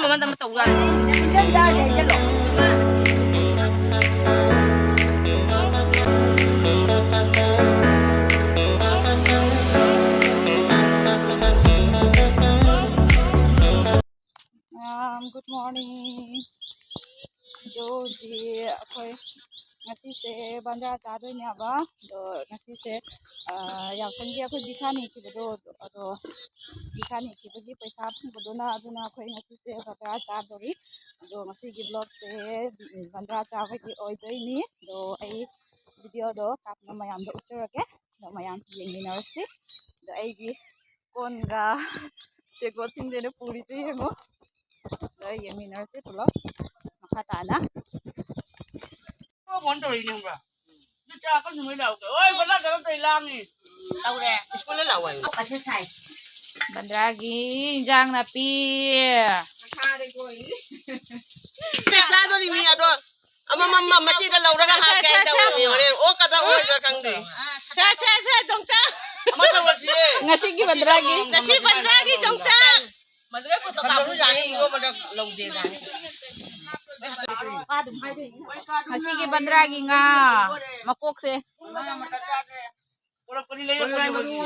มันจะมาตกกันได้เลยจะหลงGood morning ดูดีค่อยงั้นสิเสบันดาจ่าด้วยเนี่ยบ้าดูงั้นสิเสอยากสังเกตค่อยดีข้านี่คิดดูดูดีข้านี่คิดว่าดีไปซับคิดดูนะดูนะค่อยงั้นสิเสบันดาจ่าดูดิดูงั้นสิกิบล็อกเสบันดาจ่าค่อยดีอ้อยด้วยนี่ดูไอ้วิดีโอดูกับน้ำมันยำดูอุจจาระแกน้ำมันยำยิงนี่นะสิดูไอ้กี่คนกะเด็กวัดสิ่งเดียวพูดที่เหรอดูยิงนี่นะสิตัวล็อกมาขัดนะก็มันตัวนี้ยังไงนี่จ้าก็ยังไม่เล่าเอ้ยมันน่าจะต้องตีล่างนี่เล่าเลยสกุลเล่าไว้เอาไปใส่บันดากีจังนะปีข้าได้ก่อยเด็กจ้าตัวนี้มีอะไรอามาจีนเราได้หาแกงเจ้ามีอะไรโอ้กระด้างโอ้ยจะกังดีใช่จงจ้ามาตัวนี้ngasi ki bandragiจงจ้ามันเรียกว่าตัวรู้อย่างนี้ก็มันจะลงเดียร์กันngasi ki bandragi nga makok se orang pergi lagi orang malu,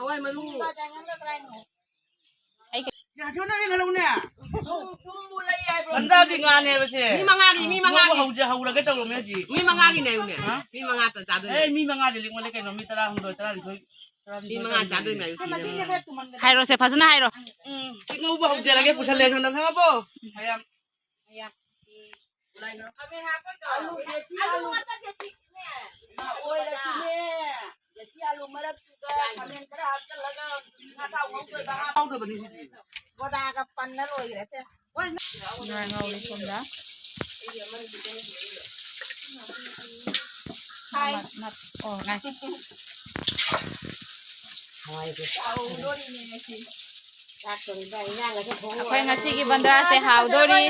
awal malu. Ya, cuma ni kalau ni. Benda di ngane besi. Mi mangagi. Hau je hau lagi tahu rumah ji. Mi mangagi ni ni. Mi mangata jadu. Mi mangagi ling boleh kena mi terang doi terang doi. Mi mangata jadu ni. hairo se pasna hairo Kita ubah hau je lagi pusat leh mana apa? Ayam. Kami apa tu? Alu mata desi ni. Oi desi ni. Desi alu marat juga. Kami terang terlaga. Nata hau tu dah. Hau tu beri sini. Gua dah kapan dah loh gitu. Oi. ngau li kom da Hai. nat oh ngai akwai ngasi ki bandra se hau dori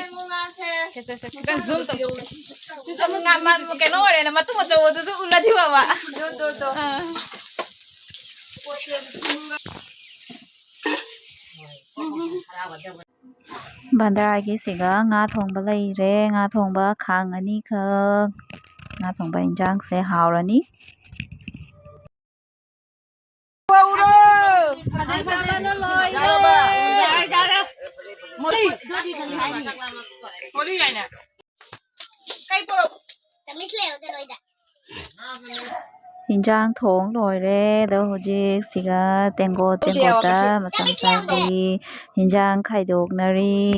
kese se kan zoom to tu sam ngaman ke no re na matu mo chawo tu ulla di baba do bandaragi siga nga thongba leire nga thongba khang ani khak nga thongba injang se haurani injang thong loire do hojik siga tengo ta masam sai injang khaidok nari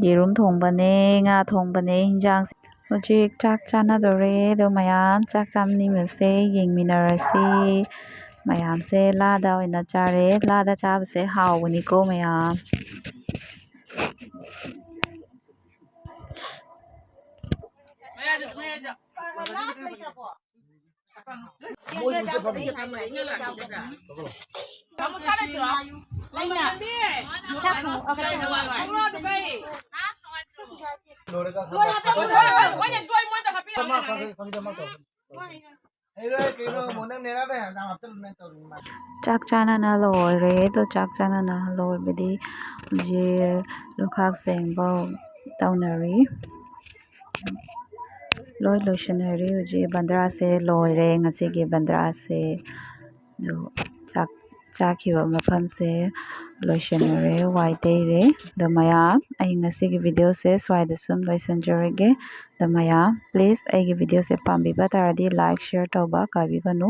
yerum thongbane nga thongbane injang hojik chak chana dore do mayam chak chamni mase yengminarasi mayam se lada oina chare lada chabse hawni ko mayam Kamu sana juga. Lain nak. Cak tu. Apa tu? Kamu tu kai. Banyak dua mau tak happy. chak chana na loi re to chak chana na loi bedi je lokhak seng ba taunari loi lotionary je bandra se loi re ngasi ge bandra se do chak chakhi ba mafam se lotionary white re do maya ai ngasi ge video se swai da sum loi sanjare do maya please ai ge video se pambi ba taradi like share tauba kabi ganu